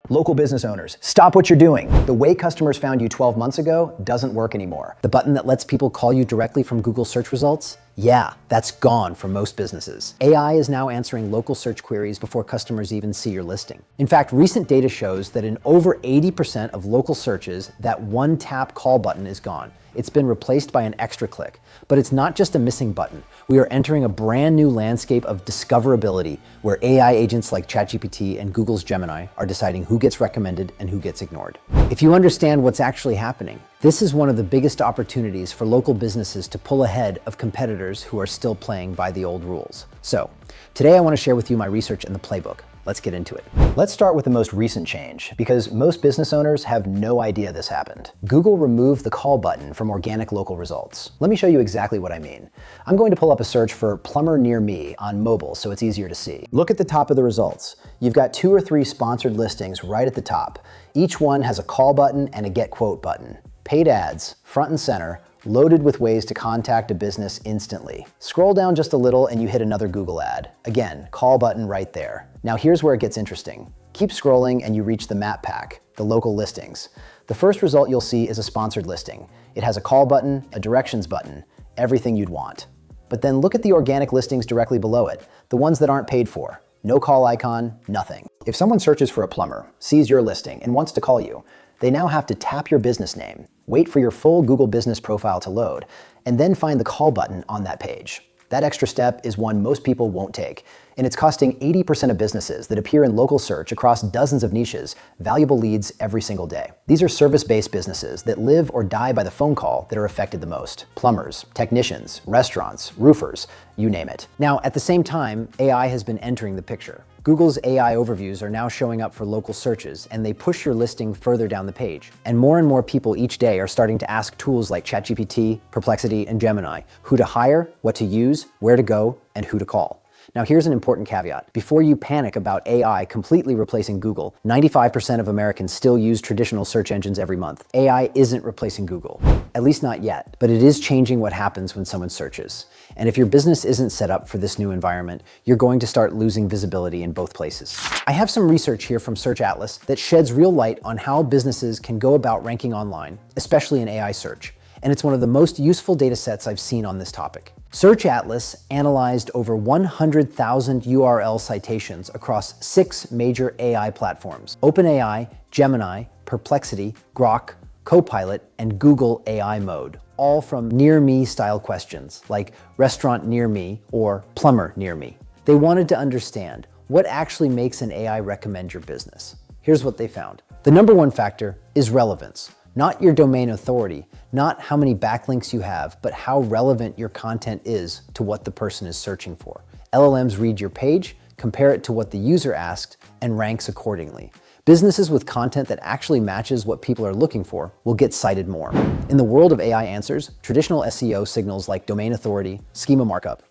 Local business owners, stop what you're doing. The way customers found you 12 months ago doesn't work anymore. The button that lets people call you directly from Google search results? Yeah, that's gone for most businesses. AI is now answering local search queries before customers even see your listing. In fact, recent data shows that in over 80% of local searches, that one-tap call button is gone. It's been replaced by an extra click. But it's not just a missing button. We are entering a brand new landscape of discoverability where AI agents like ChatGPT and Google's Gemini are deciding who gets recommended and who gets ignored. If you understand what's actually happening, this is one of the biggest opportunities for local businesses to pull ahead of competitors who are still playing by the old rules. So, today I want to share with you my research in the Playbook. Let's get into it. Let's start with the most recent change, because most business owners have no idea this happened. Google removed the call button from organic local results. Let me show you exactly what I mean. I'm going to pull up a search for plumber near me on mobile so it's easier to see. Look at the top of the results. You've got 2 or 3 sponsored listings right at the top. Each one has a call button and a get quote button. Paid ads, front and center, loaded with ways to contact a business instantly. Scroll down just a little and you hit another Google ad. Again, call button right there. Now here's where it gets interesting. Keep scrolling and you reach the map pack, the local listings. The first result you'll see is a sponsored listing. It has a call button, a directions button, everything you'd want. But then look at the organic listings directly below it, the ones that aren't paid for. No call icon, nothing. If someone searches for a plumber, sees your listing, and wants to call you, they now have to tap your business name, wait for your full Google business profile to load, and then find the call button on that page. That extra step is one most people won't take, and it's costing 80% of businesses that appear in local search across dozens of niches valuable leads every single day. These are service-based businesses that live or die by the phone call that are affected the most. Plumbers, technicians, restaurants, roofers, you name it. Now, at the same time, AI has been entering the picture. Google's AI overviews are now showing up for local searches, and they push your listing further down the page. And more people each day are starting to ask tools like ChatGPT, Perplexity, and Gemini who to hire, what to use, where to go, and who to call. Now here's an important caveat. Before you panic about AI completely replacing Google, 95% of Americans still use traditional search engines every month. AI isn't replacing Google, at least not yet, but it is changing what happens when someone searches. And if your business isn't set up for this new environment, you're going to start losing visibility in both places. I have some research here from Search Atlas that sheds real light on how businesses can go about ranking online, especially in AI search. And it's one of the most useful data sets I've seen on this topic. Search Atlas analyzed over 100,000 URL citations across 6 major AI platforms: OpenAI, Gemini, Perplexity, Grok, Copilot, and Google AI Mode, all from near me style questions like restaurant near me or plumber near me. They wanted to understand what actually makes an AI recommend your business. Here's what they found. The number 1 factor is relevance. Not your domain authority, not how many backlinks you have, but how relevant your content is to what the person is searching for. LLMs read your page, compare it to what the user asked, and ranks accordingly. Businesses with content that actually matches what people are looking for will get cited more. In the world of AI answers, traditional SEO signals like domain authority, schema markup,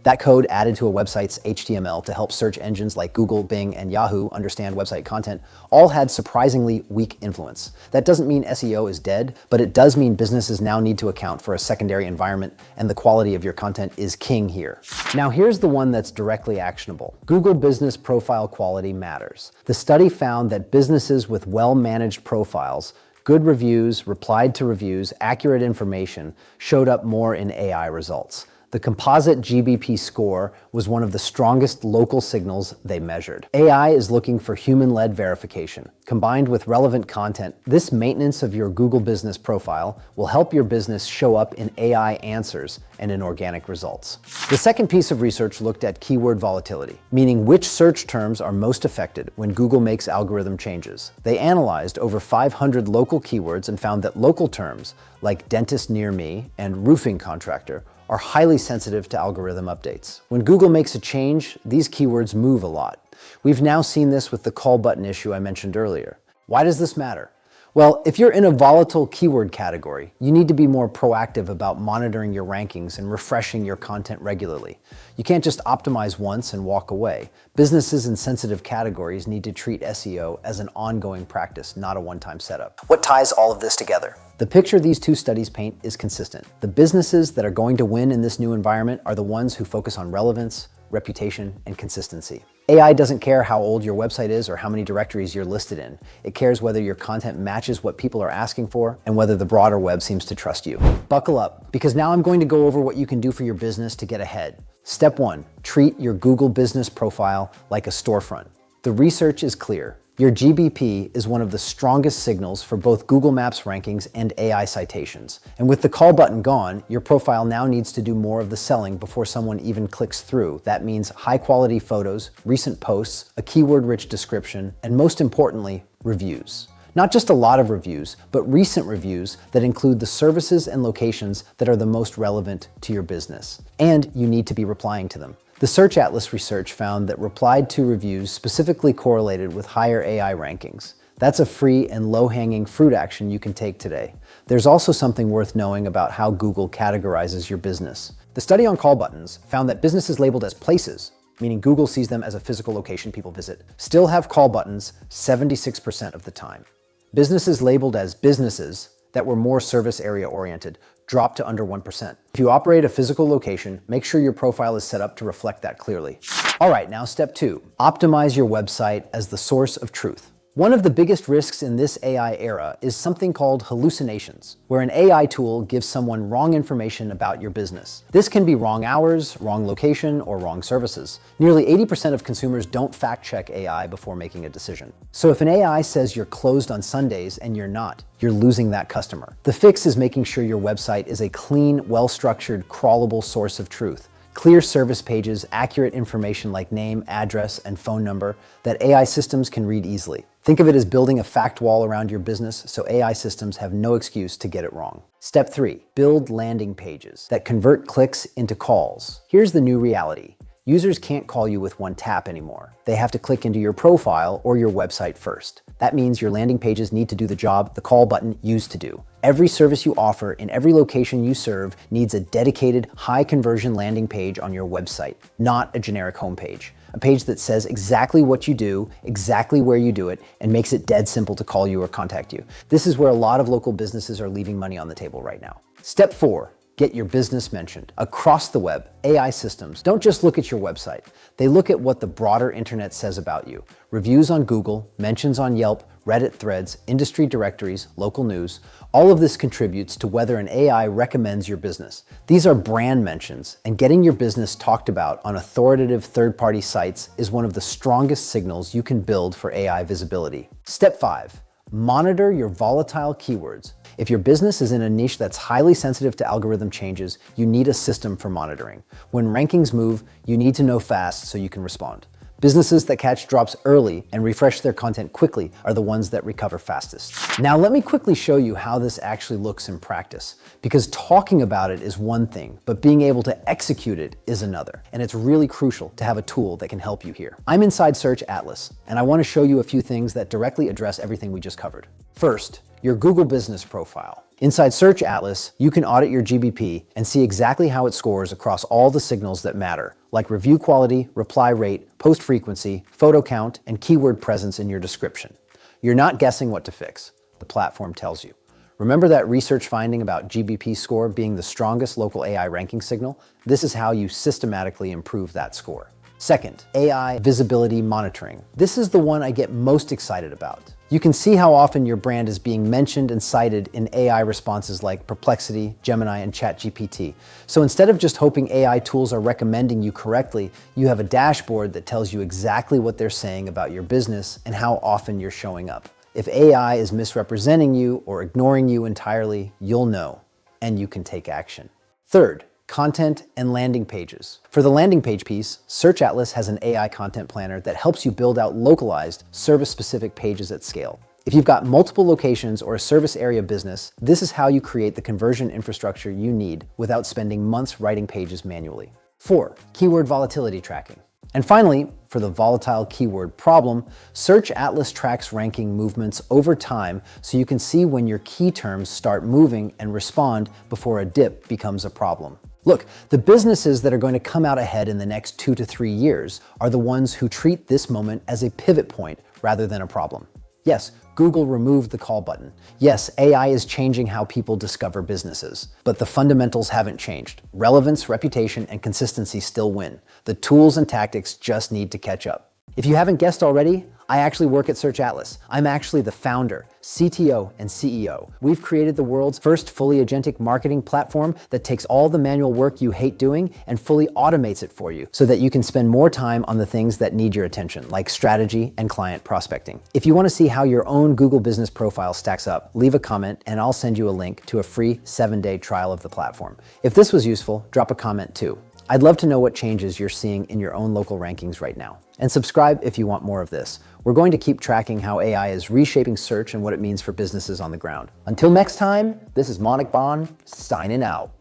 that code added to a website's HTML to help search engines like Google, Bing, and Yahoo understand website content, all had surprisingly weak influence. That doesn't mean SEO is dead, but it does mean businesses now need to account for a secondary environment, and the quality of your content is king here. Now here's the one that's directly actionable. Google Business Profile quality matters. The study found that businesses with well-managed profiles, good reviews, replied to reviews, accurate information showed up more in AI results. The composite GBP score was one of the strongest local signals they measured. AI is looking for human-led verification. Combined with relevant content, this maintenance of your Google business profile will help your business show up in AI answers and in organic results. The second piece of research looked at keyword volatility, meaning which search terms are most affected when Google makes algorithm changes. They analyzed over 500 local keywords and found that local terms like dentist near me and roofing contractor are highly sensitive to algorithm updates. When Google makes a change, these keywords move a lot. We've now seen this with the call button issue I mentioned earlier. Why does this matter? Well, if you're in a volatile keyword category, you need to be more proactive about monitoring your rankings and refreshing your content regularly. You can't just optimize once and walk away. Businesses in sensitive categories need to treat SEO as an ongoing practice, not a one-time setup. What ties all of this together? The picture these 2 studies paint is consistent. The businesses that are going to win in this new environment are the ones who focus on relevance, reputation, and consistency. AI doesn't care how old your website is or how many directories you're listed in. It cares whether your content matches what people are asking for and whether the broader web seems to trust you. Buckle up, because now I'm going to go over what you can do for your business to get ahead. Step 1, treat your Google business profile like a storefront. The research is clear. Your GBP is one of the strongest signals for both Google Maps rankings and AI citations. And with the call button gone, your profile now needs to do more of the selling before someone even clicks through. That means high-quality photos, recent posts, a keyword-rich description, and most importantly, reviews. Not just a lot of reviews, but recent reviews that include the services and locations that are the most relevant to your business. And you need to be replying to them. The Search Atlas research found that replied to reviews specifically correlated with higher AI rankings. That's a free and low-hanging fruit action you can take today. There's also something worth knowing about how Google categorizes your business. The study on call buttons found that businesses labeled as places, meaning Google sees them as a physical location people visit, still have call buttons 76% of the time. Businesses labeled as businesses that were more service area oriented dropped to under 1%. If you operate a physical location, make sure your profile is set up to reflect that clearly. All right, now step 2, optimize your website as the source of truth. One of the biggest risks in this AI era is something called hallucinations, where an AI tool gives someone wrong information about your business. This can be wrong hours, wrong location, or wrong services. Nearly 80% of consumers don't fact-check AI before making a decision. So if an AI says you're closed on Sundays and you're not, you're losing that customer. The fix is making sure your website is a clean, well-structured, crawlable source of truth. Clear service pages, accurate information like name, address, and phone number that AI systems can read easily. Think of it as building a fact wall around your business so AI systems have no excuse to get it wrong. Step 3, build landing pages that convert clicks into calls. Here's the new reality. Users can't call you with one tap anymore. They have to click into your profile or your website first. That means your landing pages need to do the job the call button used to do. Every service you offer in every location you serve needs a dedicated, high-conversion landing page on your website, not a generic homepage. A page that says exactly what you do, exactly where you do it, and makes it dead simple to call you or contact you. This is where a lot of local businesses are leaving money on the table right now. Step 4. Get your business mentioned. Across the web, AI systems don't just look at your website. They look at what the broader internet says about you. Reviews on Google, mentions on Yelp, Reddit threads, industry directories, local news. All of this contributes to whether an AI recommends your business. These are brand mentions, and getting your business talked about on authoritative third-party sites is one of the strongest signals you can build for AI visibility. Step 5. Monitor your volatile keywords. If your business is in a niche that's highly sensitive to algorithm changes, you need a system for monitoring. When rankings move, you need to know fast so you can respond. Businesses that catch drops early and refresh their content quickly are the ones that recover fastest. Now let me quickly show you how this actually looks in practice, because talking about it is one thing, but being able to execute it is another. And it's really crucial to have a tool that can help you here. I'm inside Search Atlas, and I want to show you a few things that directly address everything we just covered. First, your Google business profile. Inside Search Atlas, you can audit your GBP and see exactly how it scores across all the signals that matter, like review quality, reply rate, post frequency, photo count, and keyword presence in your description. You're not guessing what to fix. The platform tells you. Remember that research finding about GBP score being the strongest local AI ranking signal? This is how you systematically improve that score. Second, AI visibility monitoring. This is the one I get most excited about. You can see how often your brand is being mentioned and cited in AI responses like Perplexity, Gemini, and ChatGPT. So instead of just hoping AI tools are recommending you correctly, you have a dashboard that tells you exactly what they're saying about your business and how often you're showing up. If AI is misrepresenting you or ignoring you entirely, you'll know, and you can take action. Third, content and landing pages. For the landing page piece, Search Atlas has an AI content planner that helps you build out localized, service-specific pages at scale. If you've got multiple locations or a service area business, this is how you create the conversion infrastructure you need without spending months writing pages manually. 4. Keyword volatility tracking. And finally, for the volatile keyword problem, Search Atlas tracks ranking movements over time so you can see when your key terms start moving and respond before a dip becomes a problem. Look, the businesses that are going to come out ahead in the next 2 to 3 years are the ones who treat this moment as a pivot point rather than a problem. Yes, Google removed the call button. Yes, AI is changing how people discover businesses. But the fundamentals haven't changed. Relevance, reputation, and consistency still win. The tools and tactics just need to catch up. If you haven't guessed already, I actually work at Search Atlas. I'm actually the founder, CTO, and CEO. We've created the world's first fully agentic marketing platform that takes all the manual work you hate doing and fully automates it for you so that you can spend more time on the things that need your attention, like strategy and client prospecting. If you want to see how your own Google business profile stacks up, leave a comment and I'll send you a link to a free 7-day trial of the platform. If this was useful, drop a comment too. I'd love to know what changes you're seeing in your own local rankings right now. And subscribe if you want more of this. We're going to keep tracking how AI is reshaping search and what it means for businesses on the ground. Until next time, this is Monik Bond, signing out.